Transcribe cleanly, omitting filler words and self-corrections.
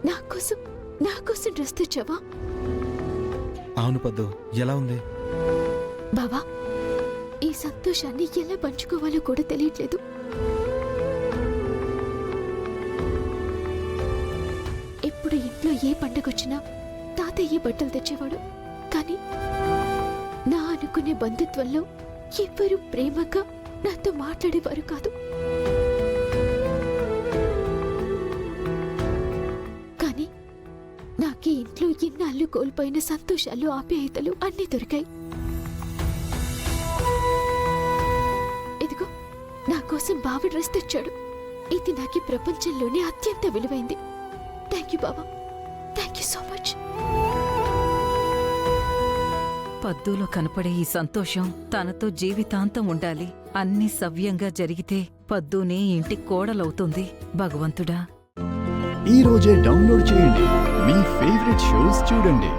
నా కోసం డ్రెస్ తెచ్చావా? అవును పద్దు, ఎలా ఉంది? బావా, ఈ సంతోషాన్ని ఎలా పంచుకోవాలో కూడా తెలియట్లేదు. ఎప్పుడు ఇంట్లో ఏ పండగొచ్చినా తాతయ్య బట్టలు తెచ్చేవాడు. కానీ నా అనుకునే బంధుత్వంలో ఎవ్వరూ ప్రేమగా నాతో మాట్లాడేవారు కాదు. కానీ నాకీ ఇంట్లో ఇన్నాళ్ళు కోల్పోయిన సంతోషాలు, ఆప్యాయతలు అన్నీ దొరికాయి. ఇదిగో నా కోసం బావ డ్రెస్ తెచ్చాడు. ఇది నాకు ప్రపంచంలోనే అత్యంత విలువైంది. థ్యాంక్ యూ బావా, థ్యాంక్ యూ సో మచ్. పద్దులో కనపడే ఈ సంతోషం తనతో జీవితాంతం ఉండాలి. అన్నీ సవ్యంగా జరిగితే పద్దునే ఇంటి కోడలవుతుంది. భగవంతుడా, ఈ రోజే డౌన్లోడ్ చేయండి. మీ ఫేవరెట్ షోస్ చూడండి.